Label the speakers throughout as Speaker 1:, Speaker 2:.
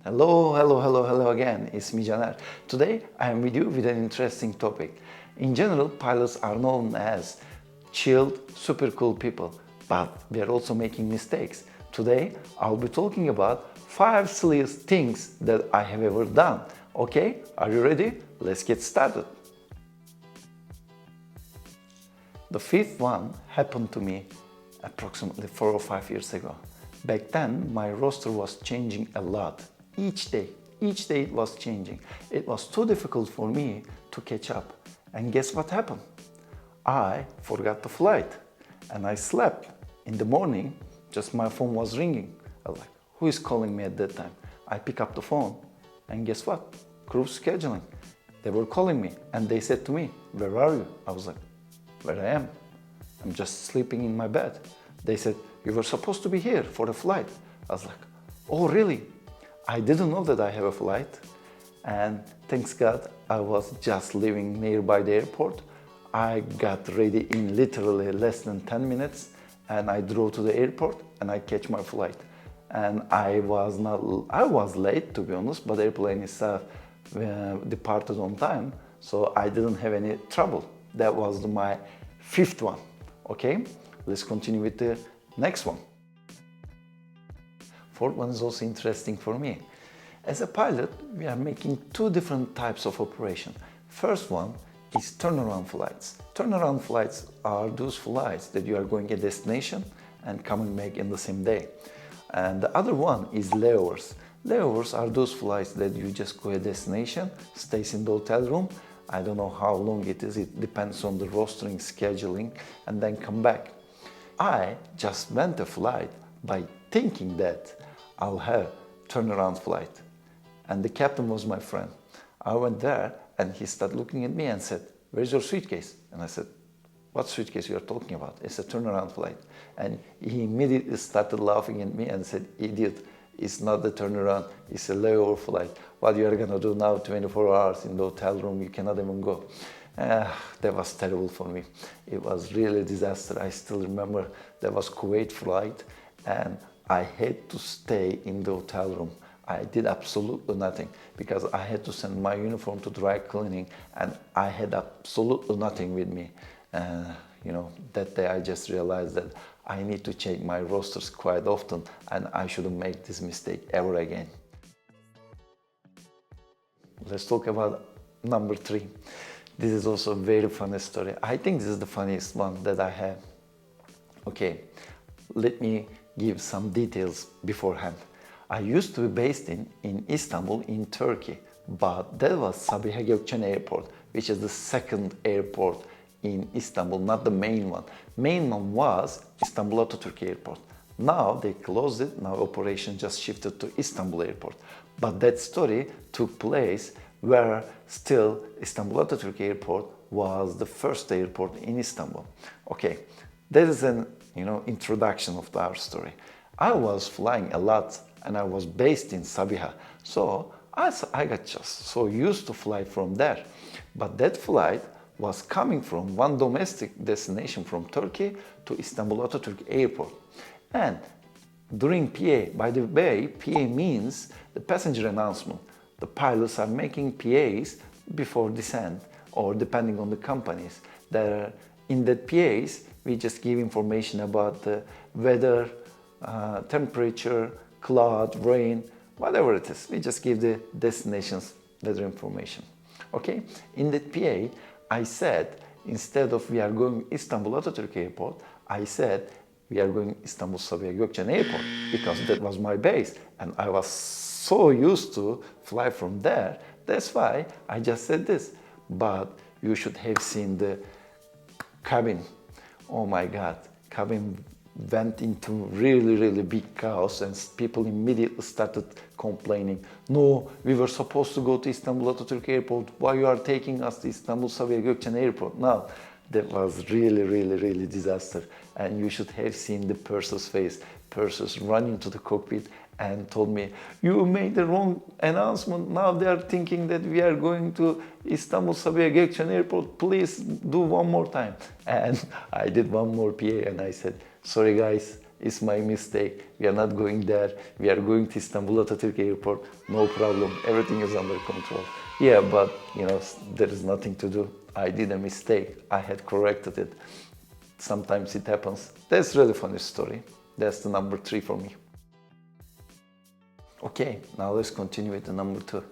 Speaker 1: Hello, hello, hello, hello again. It's me, Caner. Today I am with you with an interesting topic. In general, pilots are known as chilled, super cool people, but we are also making mistakes. Today I'll be talking about 5 silliest things that I have ever done. Okay, are you ready? Let's get started. The fifth one happened to me approximately 4 or 5 years ago. Back then, my roster was changing a lot. Each day it was changing. It was too difficult for me to catch up. And guess what happened? I forgot the flight and I slept. In the morning, just my phone was ringing. I was like, who is calling me at that time? I pick up the phone and guess what? Cruise scheduling. They were calling me and they said to me, where are you? I was like, where I am. I'm just sleeping in my bed. They said, you were supposed to be here for the flight. I was like, oh really? I didn't know that I have a flight. And thanks God, I was just living nearby the airport. I got ready in literally less than 10 minutes and I drove to the airport and I catch my flight. And I was late to be honest, but the airplane itself departed on time. So I didn't have any trouble. That was my fifth one. Okay, let's continue with the next one. Fourth one is also interesting for me. As a pilot, we are making two different types of operation. First one is turnaround flights. Turnaround flights are those flights that you are going a destination and coming back in the same day. And the other one is layovers. Layovers are those flights that you just go a destination, stays in the hotel room. I don't know how long it is, it depends on the rostering, scheduling, and then come back. I just went a flight by thinking that I'll have turnaround flight. And the captain was my friend. I went there and he started looking at me and said, where's your suitcase? And I said, what suitcase you are talking about? It's a turnaround flight. And he immediately started laughing at me and said, idiot, it's not the turnaround, it's a layover flight. What you are gonna do now, 24 hours in the hotel room, you cannot even go. That was terrible for me. It was really a disaster. I still remember there was Kuwait flight and I had to stay in the hotel room. I did absolutely nothing because I had to send my uniform to dry cleaning and I had absolutely nothing with me. That day I just realized that I need to check my rosters quite often and I shouldn't make this mistake ever again. Let's talk about number 3. This is also a very funny story. I think this is the funniest one that I have. Okay, let me give some details beforehand. I used to be based in Istanbul in Turkey, but that was Sabiha Gökçen Airport, which is the second airport in Istanbul, not the main one. Main one was Istanbul Atatürk Airport. Now they closed it, now operation just shifted to Istanbul Airport. But that story took place where still Istanbul Atatürk Airport was the first airport in Istanbul. Okay, that is an introduction of our story. I was flying a lot and I was based in Sabiha, so I got just so used to fly from there. But that flight was coming from one domestic destination from Turkey to Istanbul Atatürk Airport. And during PA, by the way, PA means the passenger announcement. The pilots are making PAs before descent or depending on the companies. In the PAs, we just give information about the weather, temperature, cloud, rain, whatever it is. We just give the destinations weather information. Okay? In that PA, I said, instead of we are going Istanbul Atatürk Airport, I said we are going Istanbul Sabiha Gökçen Airport because that was my base and I was so used to fly from there. That's why I just said this. But you should have seen the cabin. Oh my God, cabin went into really big chaos and people immediately started complaining. No, we were supposed to go to Istanbul Atatürk Airport. Why you are taking us to Istanbul Sabiha Gökçen Airport now? That was really disaster. And you should have seen the purser's face. Purser's running to the cockpit and told me, you made the wrong announcement. Now they are thinking that we are going to Istanbul Sabiha Gökçen Airport. Please do one more time. And I did one more PA and I said, sorry guys, It's my mistake. We are not going there. We are going to Istanbul Atatürk Airport. No problem. Everything is under control. Yeah, but there is nothing to do. I did a mistake. I had corrected it. Sometimes it happens. That's really funny story. That's the number 3 for me. Okay, now let's continue with the number 2.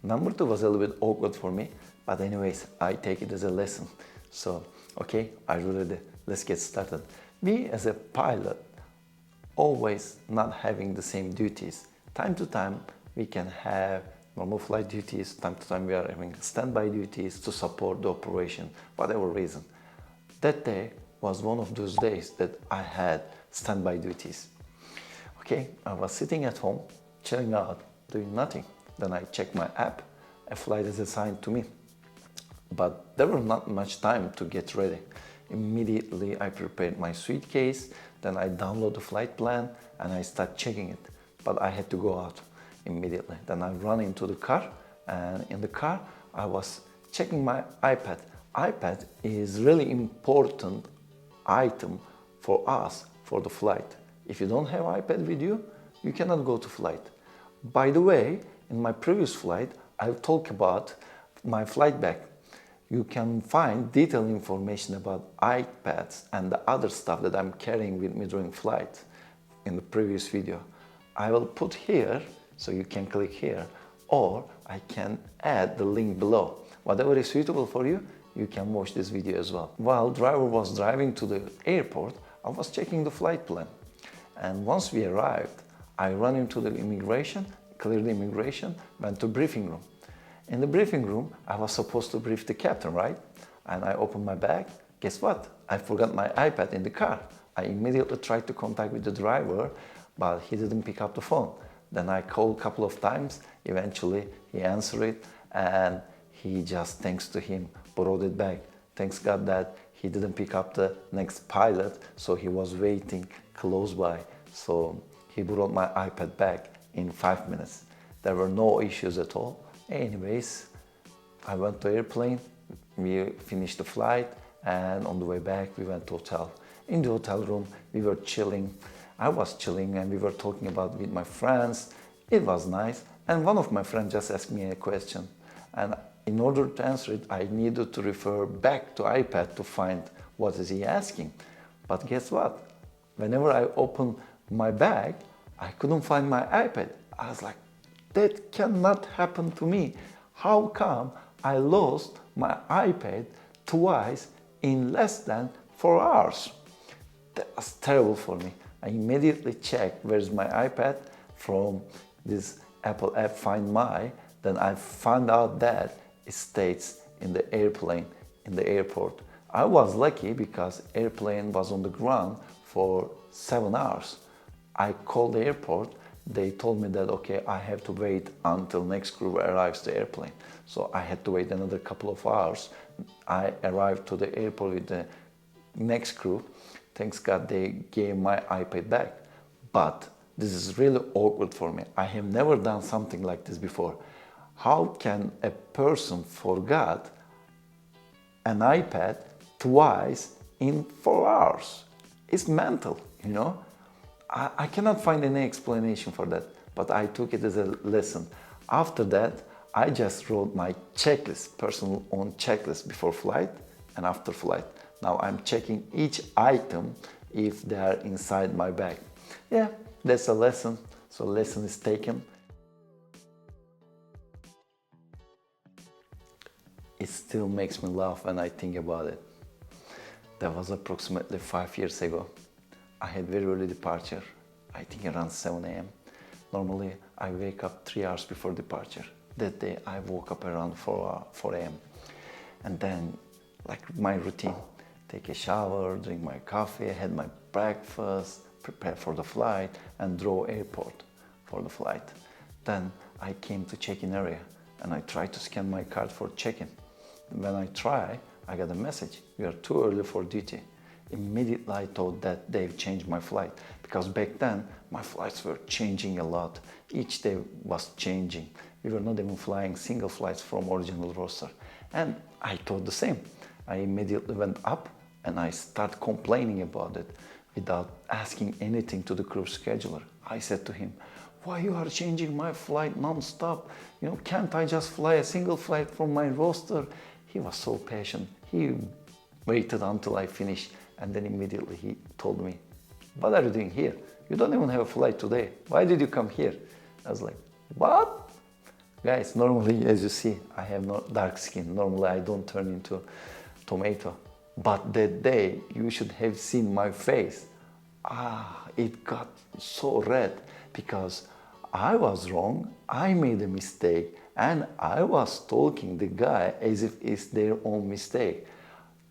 Speaker 1: Number 2 was a little bit awkward for me, but anyways, I take it as a lesson. So, okay, are you ready? Let's get started. Me as a pilot, always not having the same duties. Time to time, we can have normal flight duties. Time to time, we are having standby duties to support the operation, whatever reason. That day was one of those days that I had standby duties. Okay, I was sitting at home, chilling out, doing nothing. Then I checked my app, a flight is assigned to me. But there was not much time to get ready. Immediately I prepared my suitcase, then I download the flight plan and I start checking it. But I had to go out immediately. Then I run into the car, and in the car I was checking my iPad. iPad is really important item for us for the flight. If you don't have iPad with you, you cannot go to flight. By the way, in my previous flight, I'll talk about my flight bag. You can find detailed information about iPads and the other stuff that I'm carrying with me during flight in the previous video. I will put here, so you can click here, or I can add the link below. Whatever is suitable for you, you can watch this video as well. While driver was driving to the airport, I was checking the flight plan. And once we arrived, I ran into the immigration, cleared the immigration, went to briefing room. In the briefing room, I was supposed to brief the captain, right? And I opened my bag. Guess what? I forgot my iPad in the car. I immediately tried to contact with the driver, but he didn't pick up the phone. Then I called a couple of times. Eventually, he answered it, and he just, thanks to him, brought it back. Thanks God that he didn't pick up the next pilot, so he was waiting close by. So he brought my iPad back in 5 minutes. There were no issues at all. Anyways, I went to airplane, we finished the flight, and on the way back we went to hotel. In the hotel room, we were chilling. I was chilling and we were talking about with my friends. It was nice. And one of my friends just asked me a question. And in order to answer it, I needed to refer back to iPad to find what is he asking. But guess what? Whenever I opened my bag, I couldn't find my iPad. I was like, that cannot happen to me. How come I lost my iPad twice in less than 4 hours? That was terrible for me. I immediately checked where's my iPad from this Apple app Find My. Then I found out that it stays in the airplane in the airport. I was lucky because airplane was on the ground for 7 hours. I called the airport. They told me that, okay, I have to wait until next crew arrives the airplane. So I had to wait another couple of hours. I arrived to the airport with the next crew. Thanks God they gave my iPad back. But this is really awkward for me. I have never done something like this before. How can a person forget an iPad twice in 4 hours? It's mental, you know? I cannot find any explanation for that, but I took it as a lesson. After that, I just wrote my checklist, personal own checklist before flight and after flight. Now I'm checking each item if they are inside my bag. Yeah, that's a lesson. So lesson is taken. It still makes me laugh when I think about it. That was approximately 5 years ago. I had very early departure, I think around 7 a.m. Normally, I wake up 3 hours before departure. That day, I woke up around 4 a.m. And then, like my routine, take a shower, drink my coffee, had my breakfast, prepare for the flight, and drove airport for the flight. Then I came to check-in area, and I tried to scan my card for check-in. When I try, I got a message, you are too early for duty. Immediately I thought that they've changed my flight, because back then my flights were changing a lot. Each day was changing. We were not even flying single flights from original roster. And I thought the same. I immediately went up and I started complaining about it. without asking anything to the crew scheduler. I said to him, why you are changing my flight non-stop? You know, can't I just fly a single flight from my roster? He was so patient. He waited until I finished, and then immediately he told me, what are you doing here? You don't even have a flight today. Why did you come here? I was like, what? Guys, normally, as you see, I have no dark skin. Normally, I don't turn into tomato. But that day, you should have seen my face. It got so red because I was wrong, I made a mistake, and I was talking the guy as if it's their own mistake.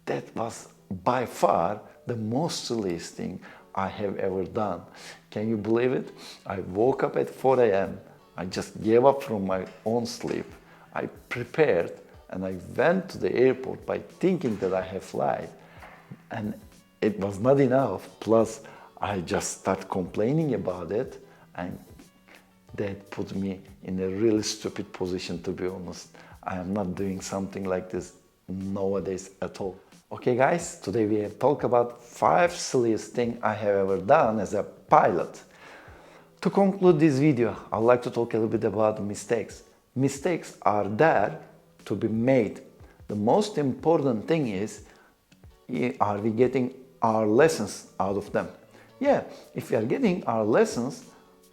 Speaker 1: That was by far the most silliest thing I have ever done. Can you believe it? I woke up at 4 a.m. I just gave up from my own sleep. I prepared and I went to the airport by thinking that I have flight. And it was not enough. Plus, I just started complaining about it, and that put me in a really stupid position, to be honest. I am not doing something like this nowadays at all. Okay guys, today we have talked about 5 silliest things I have ever done as a pilot. To conclude this video, I'd like to talk a little bit about mistakes. Mistakes are there to be made. The most important thing is, are we getting our lessons out of them? Yeah, if we are getting our lessons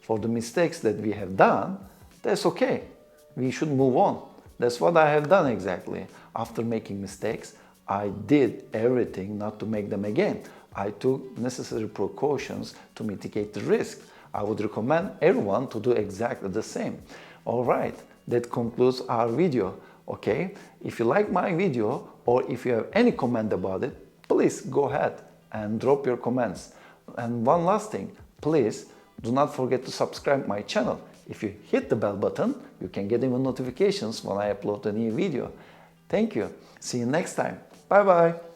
Speaker 1: for the mistakes that we have done, that's okay. We should move on. That's what I have done exactly. After making mistakes, I did everything not to make them again. I took necessary precautions to mitigate the risk. I would recommend everyone to do exactly the same. All right, that concludes our video. Okay, if you like my video or if you have any comment about it, please go ahead and drop your comments. And one last thing, please do not forget to subscribe my channel. If you hit the bell button, you can get even notifications when I upload a new video. Thank you. See you next time. Bye bye.